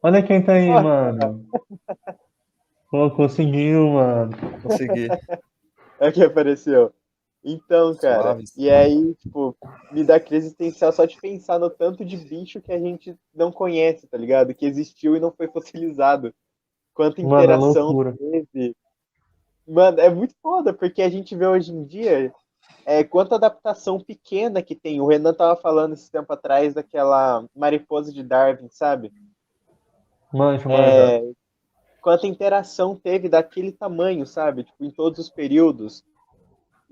Olha quem tá aí, Ó, mano. Pô, conseguiu, mano. consegui. É que apareceu. Então, cara, Suaves. e aí, tipo, me dá crise existencial só de pensar no tanto de bicho que a gente não conhece, tá ligado? Que existiu e não foi fossilizado. Quanta Mano, é interação loucura. teve. Mano, é muito foda, porque a gente vê hoje em dia quanta adaptação pequena que tem. O Renan tava falando esse tempo atrás daquela mariposa de Darwin, sabe? Manjo, manjo. É, quanta interação teve daquele tamanho, sabe? Tipo, em todos os períodos.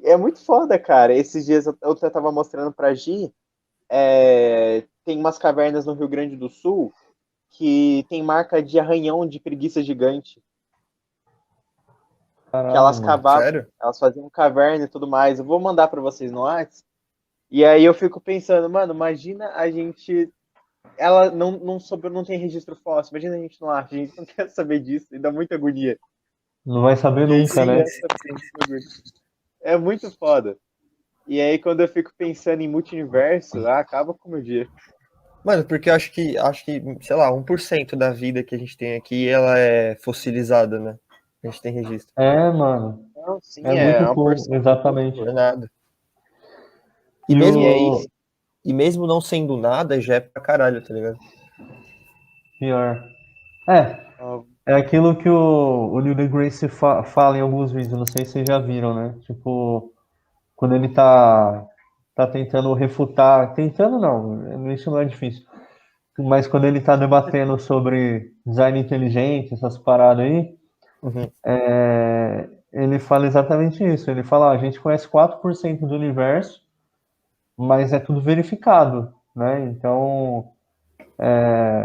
É muito foda, cara. Esses dias eu tava mostrando pra Gi, tem umas cavernas no Rio Grande do Sul que tem marca de arranhão de preguiça gigante. Que Caralho, elas mano. cavavam, Sério? elas faziam caverna e tudo mais. Eu vou mandar pra vocês no WhatsApp. E aí eu fico pensando, mano, imagina a gente. Ela não soube, não tem registro fóssil. Imagina a gente não acha, a gente não quer saber disso, e dá muita agonia. Não vai saber E aí nunca, você né? Sim. começa a pensar nesse bagulho. É muito foda. E aí quando eu fico pensando em multiverso, acaba com o meu dia. Mano, porque eu acho que, sei lá, 1% da vida que a gente tem aqui, ela é fossilizada, né? A gente tem registro. É, mano. Não, sim, É é muito uma pouco, porção muito exatamente. Não é boa. nada. E E E aí, mesmo, e mesmo não sendo nada, já é pra caralho, tá ligado? pior. É, ó, é aquilo que o Neil deGrasse fala em alguns vídeos, não sei se vocês já viram, né? Tipo, quando ele tá tentando refutar, tentando não, isso não é difícil, mas quando ele tá debatendo sobre design inteligente, essas paradas aí, Uhum. ele fala exatamente isso. Ele fala, a gente conhece 4% do universo, mas é tudo verificado, né? Então,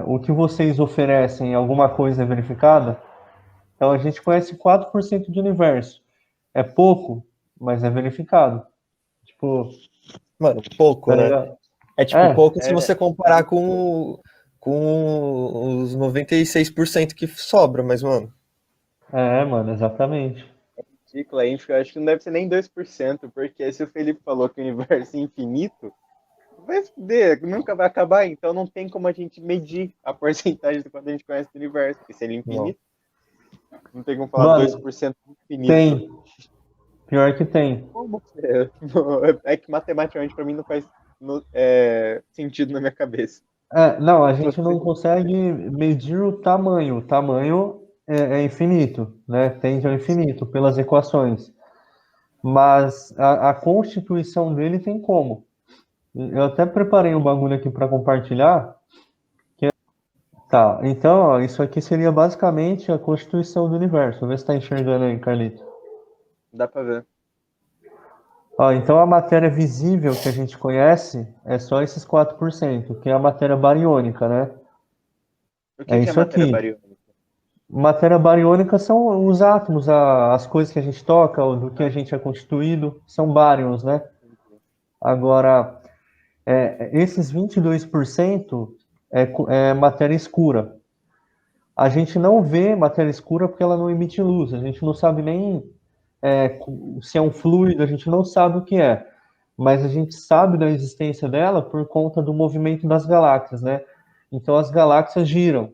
o que vocês oferecem, alguma coisa é verificada? Então, a gente conhece 4% do universo. É pouco, mas é verificado. Tipo, Mano, pouco, tá né? ligado? É tipo É, pouco se é, você é comparar muito com, bom. com os 96% que sobra, mas, mano, mano, exatamente. Ciclo aí, eu acho que não deve ser nem 2%, porque se o Felipe falou que o universo é infinito, vai foder, nunca vai acabar, então não tem como a gente medir a porcentagem do quanto a gente conhece do universo, porque se ele é não. infinito, não tem como falar Mano, 2% infinito. tem. Pior que tem. Como que é? É que matematicamente pra mim não faz sentido na minha cabeça. Não, a gente não Você- consegue medir o tamanho. O tamanho é infinito, né? Tende ao infinito pelas equações. Mas a constituição dele tem como. Eu até preparei um bagulho aqui para compartilhar. Tá, então, ó, isso aqui seria basicamente a constituição do universo. Vê se tá enxergando aí, Carlito. Dá pra ver. Ó, então a matéria visível que a gente conhece é só esses 4%, que é a matéria bariônica, né? O É que é isso matéria aqui. bariônica? Matéria bariônica são os átomos, as coisas que a gente toca, do que a gente é constituído, são bárions, né? Agora, esses 22% é matéria escura. A gente não vê matéria escura porque ela não emite luz. A gente não sabe nem se é um fluido, a gente não sabe o que é. Mas a gente sabe da existência dela por conta do movimento das galáxias, né? Então as galáxias giram.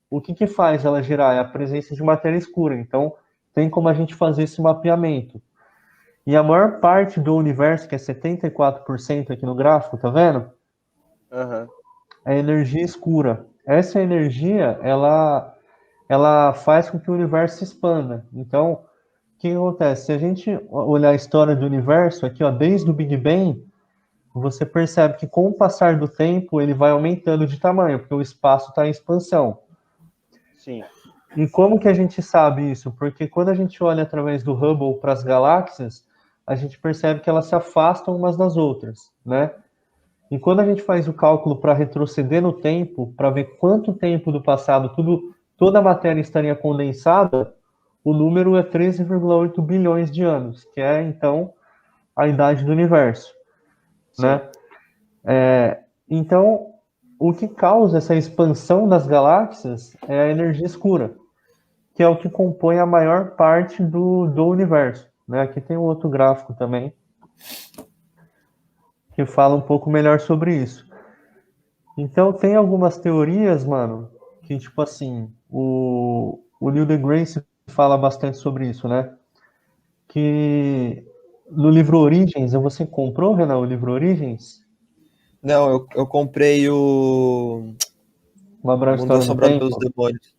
O que que faz ela girar? É a presença de matéria escura. Então tem como a gente fazer esse mapeamento. E a maior parte do universo, que é 74% aqui no gráfico, tá vendo? Aham. É energia escura. Essa energia, ela faz com que o universo se expanda. Então, o que acontece? Se a gente olhar a história do universo aqui, ó, desde o Big Bang, você percebe que com o passar do tempo ele vai aumentando de tamanho, porque o espaço está em expansão. Sim. E como que a gente sabe isso? Porque quando a gente olha através do Hubble para as galáxias, a gente percebe que elas se afastam umas das outras, né? E quando a gente faz o cálculo para retroceder no tempo, para ver quanto tempo do passado toda a matéria estaria condensada, o número é 13,8 bilhões de anos, que é então a idade do universo, Sim. né? Então, o que causa essa expansão das galáxias é a energia escura, que é o que compõe a maior parte do universo, né? Aqui tem um outro gráfico também que fala um pouco melhor sobre isso. Então, tem algumas teorias, mano, que tipo assim, o Neil deGrasse fala bastante sobre isso, né? Que no livro Origens, você comprou, Renan, o livro Origens? Não, eu comprei o Uma breve Mundo história do Assombrado pelos Tempo? Demônios.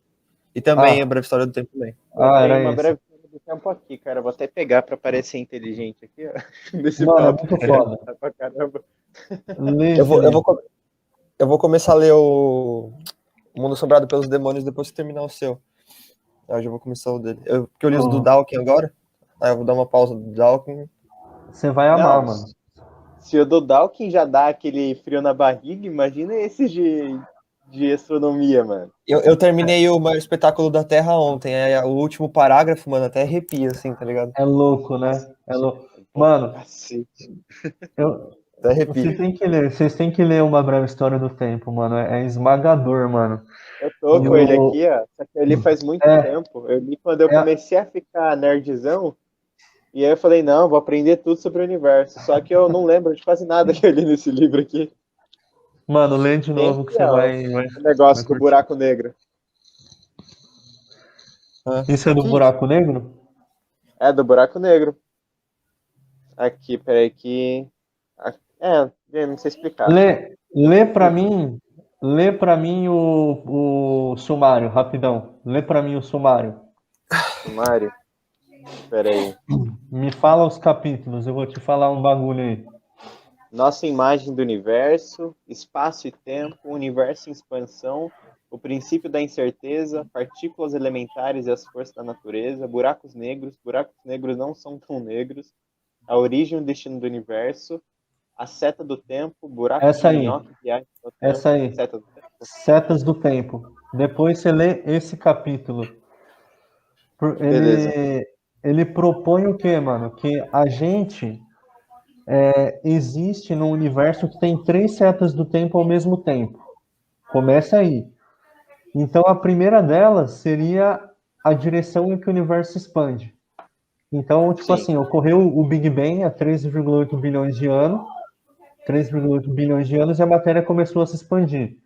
E também a Ah, Breve História do Tempo também. Eu tenho era uma esse. breve história do tempo aqui, cara. Vou até pegar pra parecer inteligente aqui, ó. Desse Mano, é papo. muito foda. Tá pra caramba. Lê Eu esse vou, eu vou, livro. co- eu vou começar a ler o Mundo Assombrado pelos Demônios depois que terminar o seu. Eu já vou começar o dele. Porque eu li os do Ó, Dawkins agora. Aí eu vou dar uma pausa do Dawkins. você vai amar, Não, mano. se o do Dawkins já dá aquele frio na barriga, imagina esse de astronomia, mano. Eu terminei o maior espetáculo da Terra ontem. O último parágrafo, mano, até arrepia, assim, tá ligado? É louco, né? É Cacete, louco. é bom pra Mano, cacete. eu, Até arrepia. vocês têm que ler Uma Breve História do Tempo, mano. É esmagador, mano. Eu tô E com ele o. aqui, ó. Só que eu li faz muito É, tempo. Eu li quando eu é, comecei a ficar nerdzão. E aí eu falei, não, vou aprender tudo sobre o universo. Só que eu não lembro de quase nada que eu li nesse livro aqui. mano, lê de Tem novo aqui, que você ó, o vai negócio do curtir. buraco negro. Isso é do Aqui? Buraco Negro? É, do buraco negro. Aqui, peraí, que. Não sei explicar. Lê pra mim o sumário, rapidão. Lê pra mim o sumário. Sumário, peraí. Me fala os capítulos, eu vou te falar um bagulho aí. Nossa imagem do universo, espaço e tempo, universo em expansão, o princípio da incerteza, partículas elementares e as forças da natureza, buracos negros não são tão negros, a origem e o destino do universo, a seta do tempo, buracos de Essa aí, minhoca, viagem no essa tempo, aí. seta do tempo. Setas do Tempo. Depois você lê esse capítulo. Beleza. Ele propõe o quê, mano? Que a gente existe num universo que tem três setas do tempo ao mesmo tempo. Começa aí. Então a primeira delas seria a direção em que o universo se expande. Então, tipo Sim. assim, ocorreu o Big Bang há 13,8 bilhões de anos, 3,8 bilhões de anos, e a matéria começou a se expandir.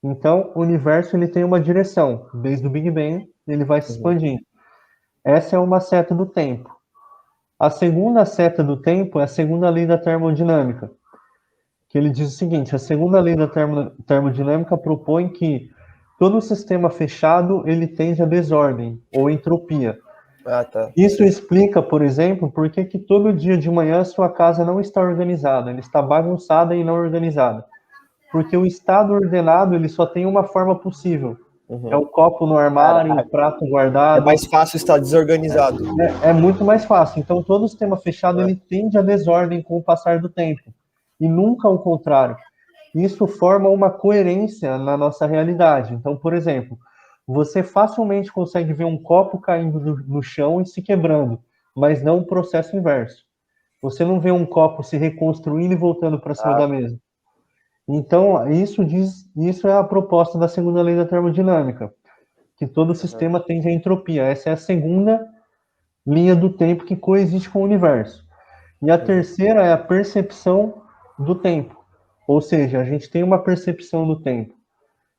Então, o universo ele tem uma direção, desde o Big Bang, ele vai se Uhum. expandindo. Essa é uma seta do tempo. A segunda seta do tempo é a segunda lei da termodinâmica, que ele diz o seguinte: a segunda lei da termodinâmica propõe que todo sistema fechado ele tende a desordem ou entropia. Ah, tá. Isso explica, por exemplo, por que todo dia de manhã sua casa não está organizada, ela está bagunçada e não organizada. Porque o estado ordenado ele só tem uma forma possível. É Uhum. o copo no armário, o Caralho. prato É guardado. mais fácil estar desorganizado. É muito mais fácil. Então, todo sistema fechado ele tende a desordem com o passar do tempo. E nunca o contrário. Isso forma uma coerência na nossa realidade. Então, por exemplo, você facilmente consegue ver um copo caindo no chão e se quebrando, mas não o processo inverso. Você não vê um copo se reconstruindo e voltando para cima Ah, da mesa. Então, isso é a proposta da segunda lei da termodinâmica, que todo uhum. sistema tende à entropia. Essa é a segunda linha do tempo que coexiste com o universo. E a Uhum. terceira é a percepção do tempo. Ou seja, a gente tem uma percepção do tempo.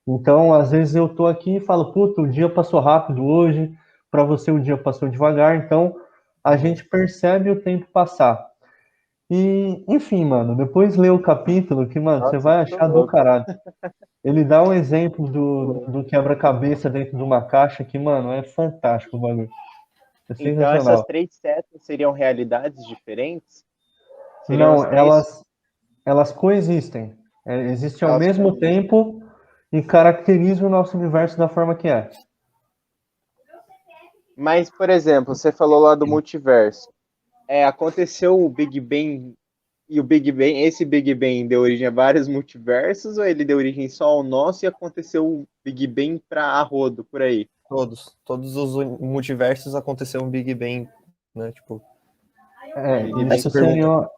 Então, às vezes eu tô aqui e falo, puta, o dia passou rápido hoje, para você o dia passou devagar, então a Uhum. gente percebe o tempo passar. E, enfim, mano, depois lê o capítulo que, mano, você Nossa, vai tô achar do louco. caralho. Ele dá um exemplo Tô louco. do quebra-cabeça dentro de uma caixa que, mano, é fantástico o bagulho. É Então, essas sensacional. três setas seriam realidades diferentes? Seriam Não, as três. elas coexistem. Existem ao Elas mesmo coexistem. tempo e caracterizam o nosso universo da forma que é. Mas, por exemplo, você falou lá do multiverso. Aconteceu o Big Bang e o Big Bang, esse Big Bang deu origem a vários multiversos ou ele deu origem só ao nosso e aconteceu o Big Bang para a rodo por aí? Todos os multiversos aconteceu um Big Bang, né? Tipo, Big Bang. Isso essa pergunta.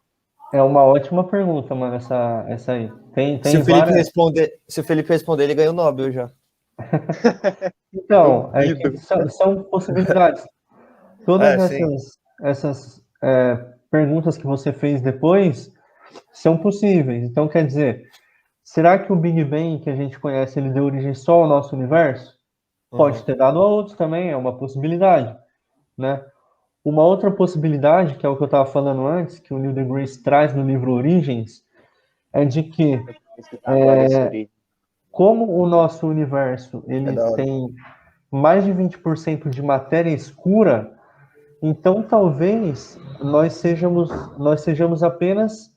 é uma ótima pergunta, mano, essa aí. Se Tem o Felipe várias. responder, se o Felipe responder, ele ganha o Nobel já. Então, Duvido. são possibilidades. Todas É, sim. essas perguntas que você fez depois são possíveis. Então, quer dizer, Será que o Big Bang que a gente conhece, ele deu origem só ao nosso universo? Pode ter dado a outros também, é uma possibilidade, né? Uma outra possibilidade, que é o que eu estava falando antes, que o Neil deGrasse traz no livro Origens, é de que, Eu vou pesquisar agora esse origem. como o nosso universo É ele da hora. tem mais de 20% de matéria escura, então talvez nós sejamos apenas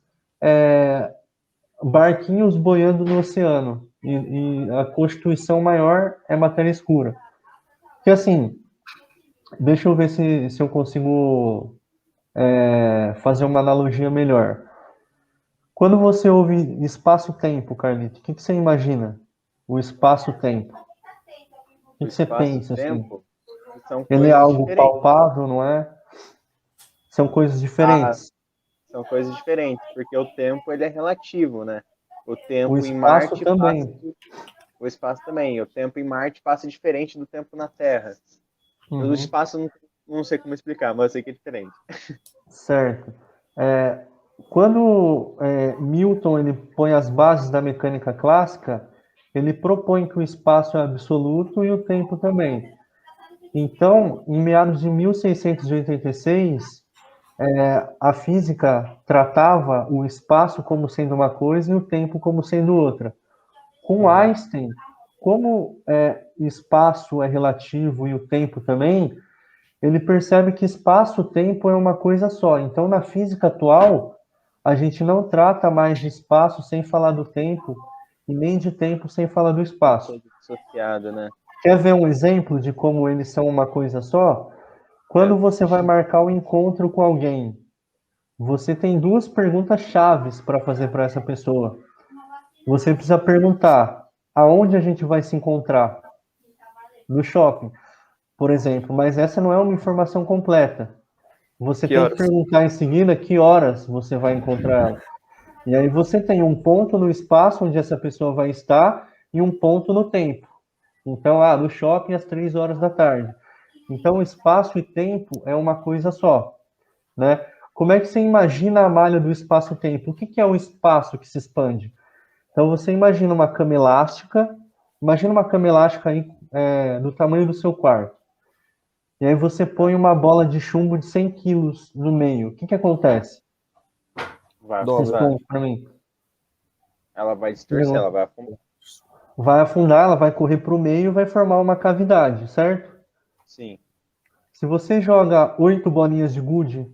barquinhos boiando no oceano, e a constituição maior é matéria escura. Porque assim, deixa eu ver se eu consigo fazer uma analogia melhor. Quando você ouve espaço-tempo, Carlito, o que você imagina? O espaço-tempo. O O que você pensa, assim? espaço-tempo são Ele é coisas algo diferentes. palpável, não é? São coisas Ah, diferentes. são coisas diferentes, porque o tempo ele é relativo, né? O O tempo em espaço Marte passa, também. o espaço também. O tempo em Marte passa diferente do tempo na Terra. O Uhum, espaço não sei como explicar, mas eu sei que é diferente. certo. Quando Newton ele põe as bases da mecânica clássica, ele propõe que o espaço é absoluto e o tempo também. Então, em meados de 1686, a física tratava o espaço como sendo uma coisa e o tempo como sendo outra. Com Einstein, como espaço é relativo e o tempo também, ele percebe que espaço-tempo é uma coisa só. Então, na física atual, a gente não trata mais de espaço sem falar do tempo e nem de tempo sem falar do Uma espaço. coisa dissociada, né? Quer ver um exemplo de como eles são uma coisa só? Quando É. você vai marcar um encontro com alguém, você tem duas perguntas chaves para fazer para essa pessoa. Você precisa perguntar aonde a gente vai se encontrar? No shopping, por exemplo, mas essa não é uma informação completa. Você Que tem que horas? perguntar em seguida que horas você vai encontrar ela. E aí você tem um ponto no espaço onde essa pessoa vai estar e um ponto no tempo. Então, no shopping às 3 horas da tarde. Então, espaço e tempo é uma coisa só, né? Como é que você imagina a malha do espaço-tempo? O que é o espaço que se expande? Então, você imagina uma cama elástica aí, do tamanho do seu quarto. E aí você põe uma bola de chumbo de 100 quilos no meio. O que acontece? Vai Dobra. afundar. Responde para mim. Ela vai distorcer, ela vai afundar. Vai afundar, ela vai correr para o meio e vai formar uma cavidade, certo? Sim. Se você joga 8 bolinhas de gude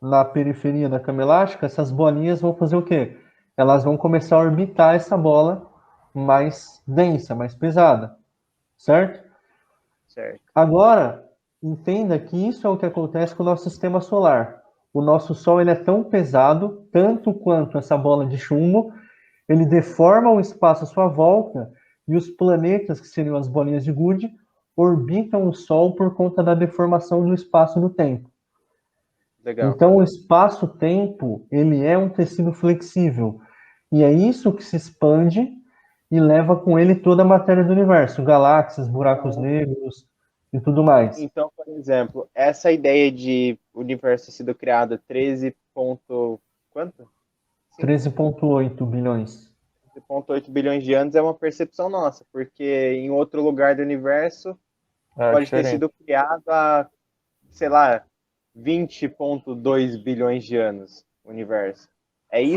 na periferia da cama elástica, essas bolinhas vão fazer o quê? Elas vão começar a orbitar essa bola mais densa, mais pesada, certo? Certo. Agora, entenda que isso é o que acontece com o nosso sistema solar. O nosso Sol ele é tão pesado, tanto quanto essa bola de chumbo, ele deforma o espaço à sua volta e os planetas, que seriam as bolinhas de gude, orbitam o Sol por conta da deformação do espaço e do tempo. Legal. Então, o espaço-tempo, ele é um tecido flexível. E é isso que se expande e leva com ele toda a matéria do universo, galáxias, buracos Então, negros e tudo mais. então, por exemplo, essa ideia de universo ter sido criado 13 ponto... Quanto? Sim, 13,8 bilhões. 13,8 bilhões de anos é uma percepção nossa, porque em outro lugar do universo É pode ter diferente. sido criado há, sei lá, 20,2 bilhões de anos, o universo. É isso?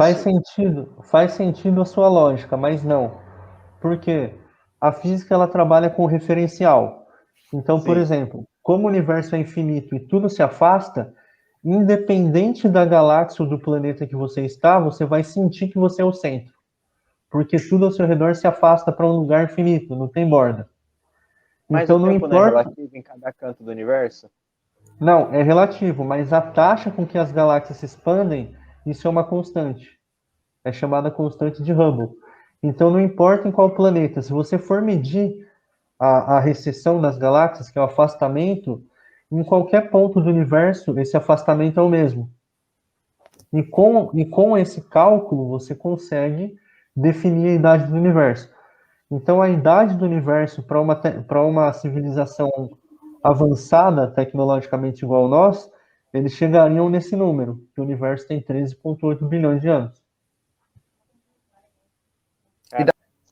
Faz sentido a sua lógica, mas não. Porque a física ela trabalha com referencial. Então, por Sim. exemplo, como o universo é infinito e tudo se afasta, independente da galáxia ou do planeta que você está, você vai sentir que você é o centro. Porque tudo ao seu redor se afasta para um lugar infinito, não tem borda. Mas o Então não tempo não é importa. relativo em cada canto do universo? Não, é relativo, mas a taxa com que as galáxias se expandem, isso é uma constante. É chamada constante de Hubble. Então não importa em qual planeta, se você for medir a recessão das galáxias, que é o afastamento, em qualquer ponto do universo, esse afastamento é o mesmo. E com esse cálculo, você consegue definir a idade do universo. Então, a idade do universo para uma civilização avançada tecnologicamente igual a nós, eles chegariam nesse número, que o universo tem 13,8 bilhões de anos.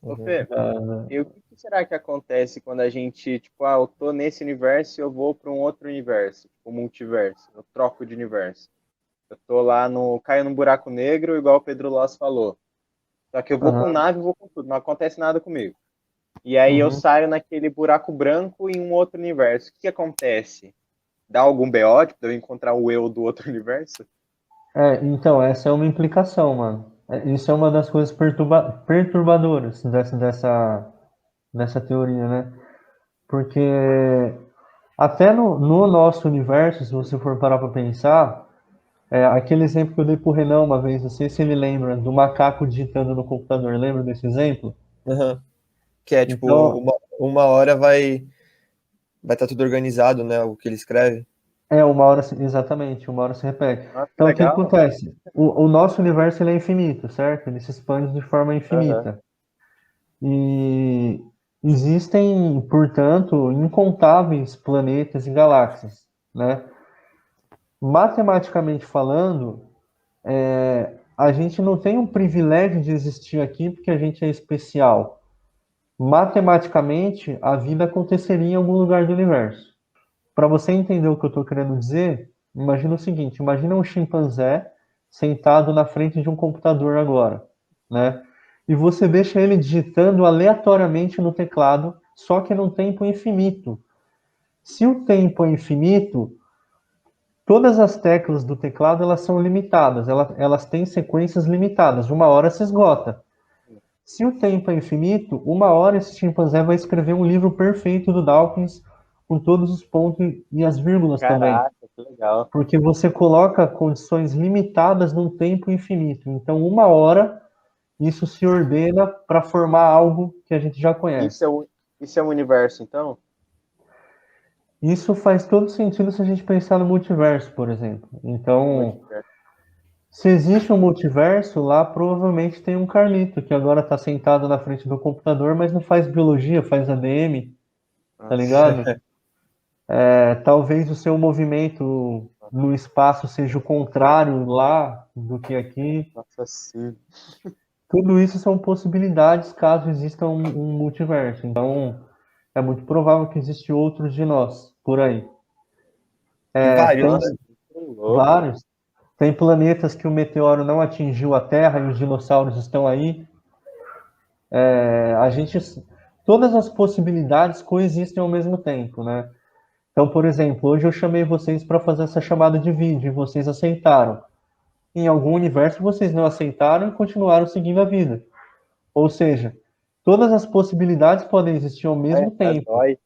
Ô, Fê, Ah, e o que que será que acontece quando a gente, tipo, eu tô nesse universo e eu vou para um outro universo, o multiverso, eu troco de universo. Eu tô lá no, caio num buraco negro, igual o Pedro Loss falou. Só que eu vou com aham, nave, vou com tudo, não acontece nada comigo. E aí eu uhum. saio naquele buraco branco em um outro universo. O que que acontece? Dá algum BO, tipo, de eu encontrar o eu do outro universo? Então, essa é uma implicação, mano. Isso é uma das coisas perturbadoras dessa teoria, né? Porque até no nosso universo, se você for parar para pensar, aquele exemplo que eu dei pro Renan uma vez, não sei se ele lembra, do macaco digitando no computador, lembra desse exemplo? Aham. Que é tipo, Então, uma hora vai estar tudo organizado, né? O que ele escreve. exatamente, uma hora se repete. Nossa, que Então, o que legal. acontece? O nosso universo ele é infinito, certo? Ele se expande de forma Aham. infinita. E existem, portanto, incontáveis planetas e galáxias, né? Matematicamente falando, a gente não tem um privilégio de existir aqui porque a gente é especial. Matematicamente, a vida aconteceria em algum lugar do universo. Para você entender o que eu estou querendo dizer, imagina o seguinte: imagina um chimpanzé sentado na frente de um computador agora, né? E você deixa ele digitando aleatoriamente no teclado, só que num tempo infinito. Se o tempo é infinito, todas as teclas do teclado elas são limitadas, elas têm sequências limitadas. Uma hora se esgota. Se o tempo é infinito, uma hora esse chimpanzé vai escrever um livro perfeito do Dawkins, com todos os pontos e as vírgulas também. Caraca, que legal. Porque você coloca condições limitadas num tempo infinito. Então, uma hora, isso se ordena para formar algo que a gente já Isso conhece. é o, isso é um universo, então? Isso faz todo sentido se a gente pensar no multiverso, por exemplo. Então, Multiverso. se existe um multiverso, lá provavelmente tem um Carlito, que agora está sentado na frente do computador, mas não faz biologia, faz ADM, tá Nossa, ligado? Talvez o seu movimento no espaço seja o contrário lá do que aqui. nossa, sim. Tudo isso são possibilidades caso exista um multiverso. Então, é muito provável que existam outros de nós por aí. E vários, Tem Nossa, né? que louco. vários. Tem planetas que o meteoro não atingiu a Terra e os dinossauros estão aí. A gente, todas as possibilidades coexistem ao mesmo tempo, né? Então, por exemplo, hoje eu chamei vocês para fazer essa chamada de vídeo e vocês aceitaram. Em algum universo vocês não aceitaram e continuaram seguindo a vida. Ou seja, todas as possibilidades podem existir ao É, mesmo até tempo. dói.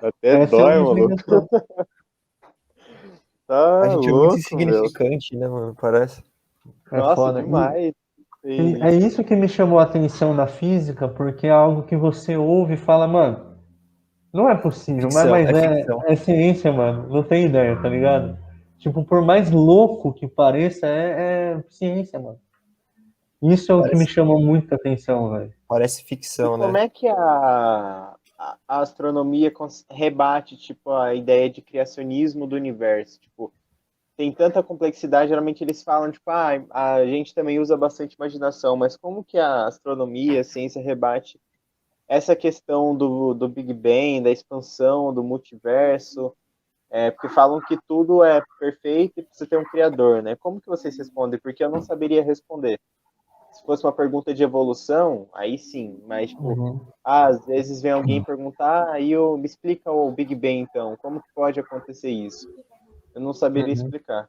Até Essa é a dói, origem maluco. das coisas. A Tá gente é muito louco, meu. insignificante, né, mano? Parece. É Nossa, foda. demais. E E é isso que me chamou a atenção na física, porque é algo que você ouve e fala, mano, não é possível, mas, Ficção, mas é é, ficção. é ciência, mano. Não tem ideia, tá ligado? Tipo, por mais louco que pareça, é ciência, mano. Isso é o que me Parece, chamou muita atenção, velho. parece E ficção, como né? é que a astronomia rebate, tipo, a ideia de criacionismo do universo? Tipo, tem tanta complexidade, geralmente eles falam, tipo, a gente também usa bastante imaginação, mas como que a astronomia, a ciência rebate essa questão do Big Bang, da expansão, do multiverso? Porque falam que tudo é perfeito e precisa ter um criador, né? Como que vocês respondem? Porque eu não saberia responder. Se fosse uma pergunta de evolução, aí sim, mas tipo, Uhum, às vezes vem alguém perguntar, aí eu me explica o Big Bang então, como que pode acontecer isso? Eu não saberia uhum. explicar.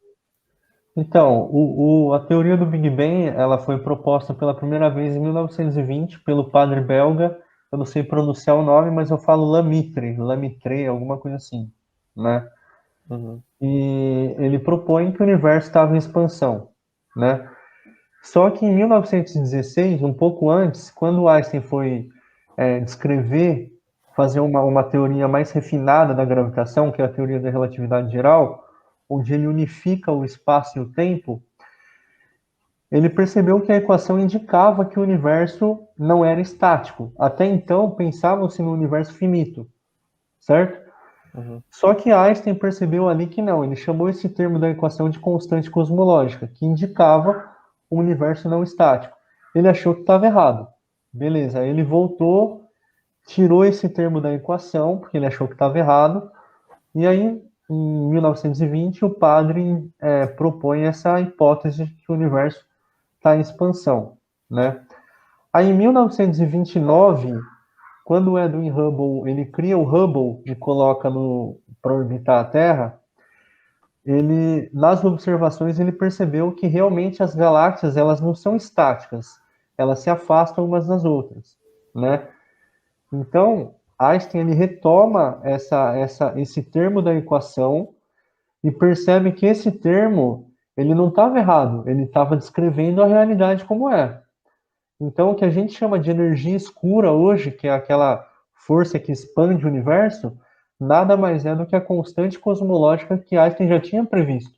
Então, a teoria do Big Bang, ela foi proposta pela primeira vez em 1920 pelo padre belga, eu não sei pronunciar o nome, mas eu falo Lamitre, alguma coisa assim, né? Uhum. E ele propõe que o universo estava em expansão, né? Só que em 1916, um pouco antes, quando Einstein foi descrever, fazer uma teoria mais refinada da gravitação, que é a teoria da relatividade geral, onde ele unifica o espaço e o tempo, ele percebeu que a equação indicava que o universo não era estático. Até então, pensavam-se no universo finito, certo? Uhum. Só que Einstein percebeu ali que não, ele chamou esse termo da equação de constante cosmológica, que indicava um universo não estático. ele achou que estava errado. Beleza, aí ele voltou, tirou esse termo da equação, porque ele achou que estava errado, e aí, em 1920, o padre propõe essa hipótese de que o universo está em expansão, né? Aí, em 1929, quando o Edwin Hubble ele cria o Hubble e coloca para orbitar a Terra, ele, nas observações, ele percebeu que realmente as galáxias elas não são estáticas, elas se afastam umas das outras, né? Então, Einstein ele retoma esse termo da equação e percebe que esse termo ele não estava errado, ele estava descrevendo a realidade como é. Então, o que a gente chama de energia escura hoje, que é aquela força que expande o universo, nada mais é do que a constante cosmológica que Einstein já tinha previsto.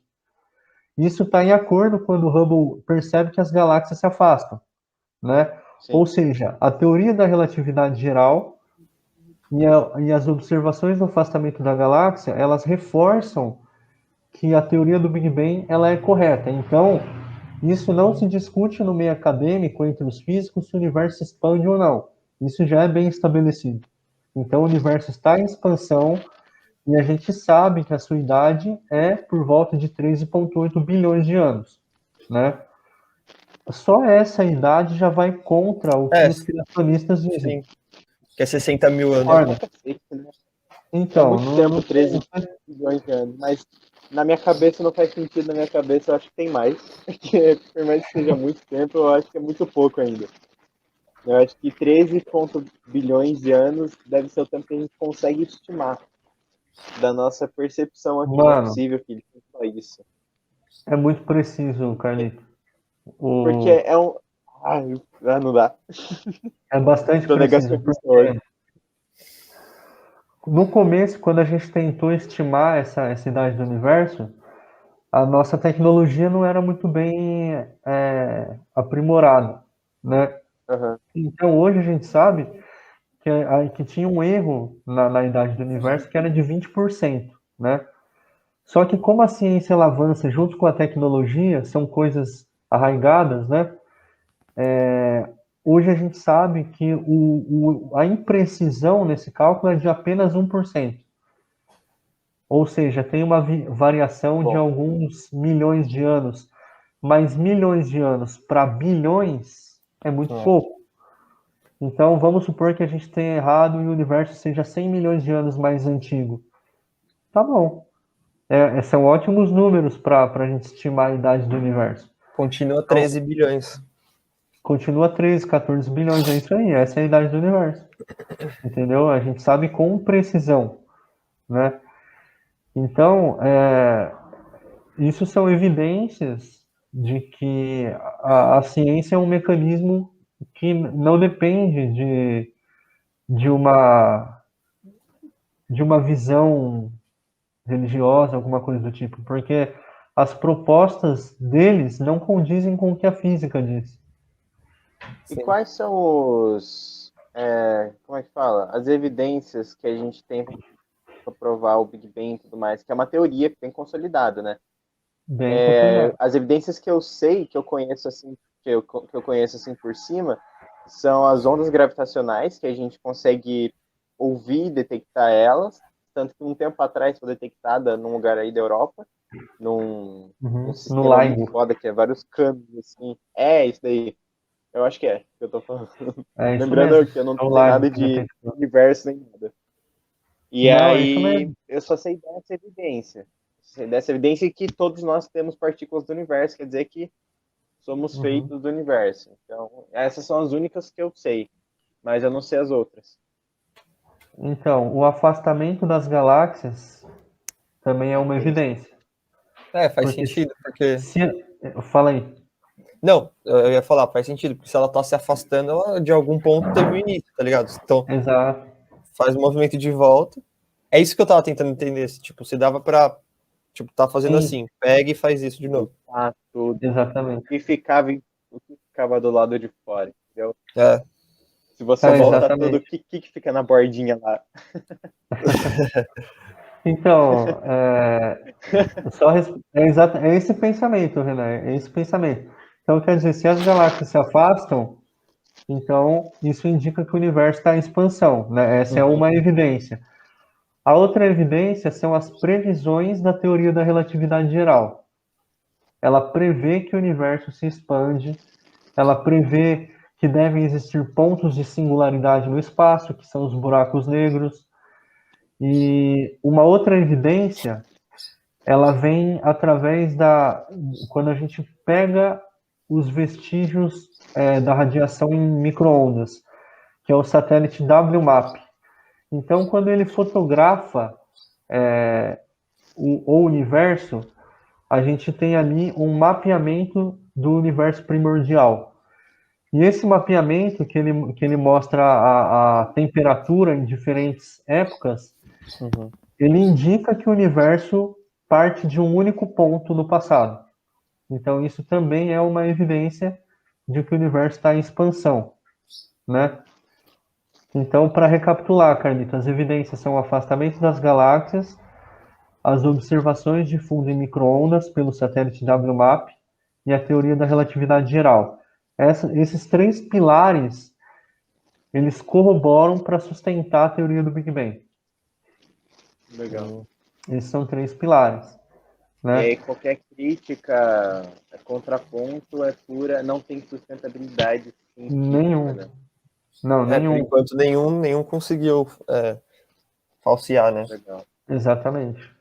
Isso está em acordo quando Hubble percebe que as galáxias se afastam, né? Sim. Ou seja, a teoria da relatividade geral e as observações do afastamento da galáxia, elas reforçam que a teoria do Big Bang ela é correta. Então, isso não se discute no meio acadêmico entre os físicos se o universo se expande ou não. Isso já é bem estabelecido. Então, o universo está em expansão e a gente sabe que a sua idade é por volta de 13,8 bilhões de anos, né? Só essa idade já vai contra o que os criacionistas dizem. Sim. Que é 60 mil anos. Concorda? Né? Então, é muito tempo, 13 bilhões de anos, mas na minha cabeça não faz sentido, na minha cabeça eu acho que tem mais, porque por mais que seja muito tempo, eu acho que é muito pouco ainda. Eu acho que 13 bilhões de anos deve ser o tempo que a gente consegue estimar da nossa percepção aqui. Não é mano, possível que ele tenha só isso. é muito preciso, Carlito. Porque é um. Ai, não dá. É bastante Tô preciso, negacionista hoje. porque no começo, quando a gente tentou estimar essa idade do universo, a nossa tecnologia não era muito bem aprimorada, né? Uhum. Então, hoje a gente sabe que tinha um erro na idade do universo que era de 20%, né? Só que como a ciência ela avança junto com a tecnologia, são coisas arraigadas, né? Hoje a gente sabe que a imprecisão nesse cálculo é de apenas 1%. Ou seja, tem uma variação de alguns milhões de anos, mas milhões de anos para bilhões é muito pouco. Então, vamos supor que a gente tenha errado e o universo seja 100 milhões de anos mais antigo. Tá bom. São ótimos números para a gente estimar a idade do universo. Continua 13 bilhões. Continua 13, 14 bilhões, é isso aí, essa é a idade do universo. Entendeu? A gente sabe com precisão, né? Então, isso são evidências de que a ciência é um mecanismo que não depende de uma visão religiosa, alguma coisa do tipo, porque as propostas deles não condizem com o que a física diz. E quais são os. Como é que fala? As evidências que a gente tem para provar o Big Bang e tudo mais, que é uma teoria bem consolidada, né? Bem consolidado. As evidências que eu sei, que eu conheço assim, que eu conheço assim por cima, são as ondas gravitacionais, que a gente consegue ouvir e detectar elas, tanto que um tempo atrás foi detectada num lugar aí da Europa, num No sistema LIGO. muito foda, que é vários canos, assim. É, isso daí. Eu acho que é, que eu tô falando. É isso Lembrando mesmo. que eu não É o sei LIGO nada que de detectou. universo nem nada. E Não, é isso aí, mesmo. eu só sei dessa evidência. Sei dessa evidência que todos nós temos partículas do universo, quer dizer que somos feitos do universo. Então, essas são as únicas que eu sei, mas eu não sei as outras. Então, o afastamento das galáxias também é uma evidência. Faz Porque sentido, porque... Fala aí. Não, eu ia falar, faz sentido, porque se ela tá se afastando, ela de algum ponto teve um início, tá ligado? Então, Exato. faz o movimento de volta. É isso que eu tava tentando entender, tipo, se dava pra, tipo, tá fazendo Sim. assim, pega e faz isso de novo. Tudo. Exatamente. O que ficava do lado de fora, entendeu? É. Se você voltar tudo, o Exatamente. que fica na bordinha lá? Então, é esse pensamento, Renan, é esse pensamento. Então, quer dizer, se as galáxias se afastam, então isso indica que o universo está em expansão, né? Essa é uma evidência. A outra evidência são as previsões da teoria da relatividade geral. Ela prevê que o universo se expande, ela prevê que devem existir pontos de singularidade no espaço, que são os buracos negros. E uma outra evidência, ela vem através quando a gente pega os vestígios da radiação em micro-ondas, que é o satélite WMAP. Então, quando ele fotografa o universo, a gente tem ali um mapeamento do universo primordial. E esse mapeamento que ele mostra a temperatura em diferentes épocas, ele indica que o universo parte de um único ponto no passado. Então, isso também é uma evidência de que o universo está em expansão, né? Então, para recapitular, Carlito, as evidências são o afastamento das galáxias, as observações de fundo em micro-ondas pelo satélite WMAP e a teoria da relatividade geral. Esses três pilares, eles corroboram para sustentar a teoria do Big Bang. Legal. Esses são três pilares. E Né? aí qualquer crítica, contraponto é pura, não tem sustentabilidade científica, Nenhum. né? Não, Por nenhum. enquanto nenhum conseguiu falsear, né? Legal. Exatamente.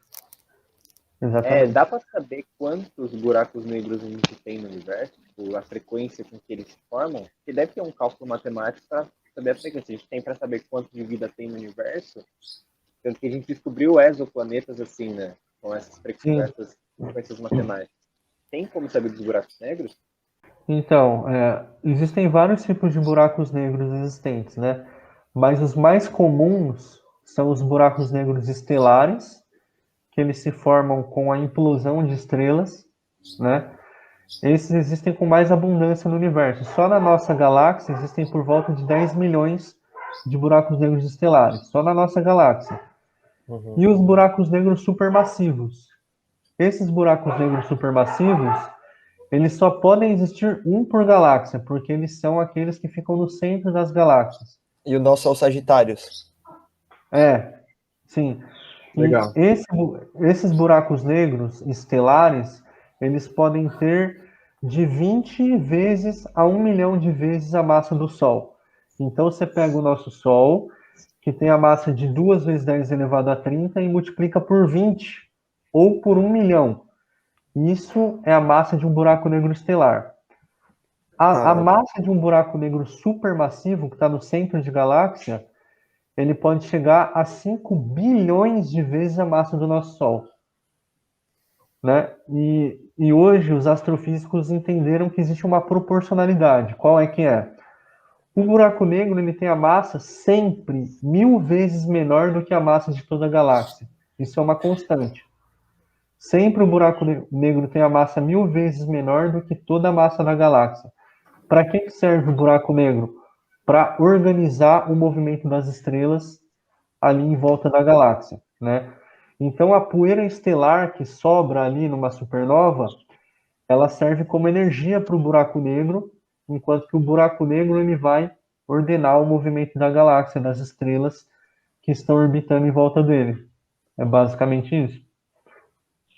Exatamente. Dá para saber quantos buracos negros a gente tem no universo? Tipo, a frequência com que eles se formam? Porque deve ter um cálculo matemático para saber a frequência. A gente tem para saber quanto de vida tem no universo. Tanto que a gente descobriu exoplanetas assim, né? Com essas frequências matemáticas. Tem como saber dos buracos negros? Então, existem vários tipos de buracos negros existentes, né? Mas os mais comuns são os buracos negros estelares, que eles se formam com a implosão de estrelas, né? Esses existem com mais abundância no universo. Só na nossa galáxia existem por volta de 10 milhões de buracos negros estelares, só na nossa galáxia. E os buracos negros supermassivos. Esses buracos negros supermassivos, eles só podem existir um por galáxia, porque eles são aqueles que ficam no centro das galáxias. E o nosso é o Sagitários. Sim. Legal. E esses buracos negros estelares, eles podem ter de 20 vezes a 1 milhão de vezes a massa do Sol. Então, você pega o nosso Sol, que tem a massa de 2 vezes 10 elevado a 30, e multiplica por 20, ou por 1 milhão. Isso é a massa de um buraco negro estelar. A massa de um buraco negro supermassivo, que está no centro de galáxia, ele pode chegar a 5 bilhões de vezes a massa do nosso Sol. Né? E hoje os astrofísicos entenderam que existe uma proporcionalidade. Qual é que é? O buraco negro ele tem a massa sempre 1000 vezes menor do que a massa de toda a galáxia. Isso é uma constante. Sempre o buraco negro tem a massa 1000 vezes menor do que toda a massa da galáxia. Para que serve o buraco negro? Para organizar o movimento das estrelas ali em volta da galáxia, né? Então a poeira estelar que sobra ali numa supernova, ela serve como energia para o buraco negro, enquanto que o buraco negro ele vai ordenar o movimento da galáxia, das estrelas que estão orbitando em volta dele. É basicamente isso.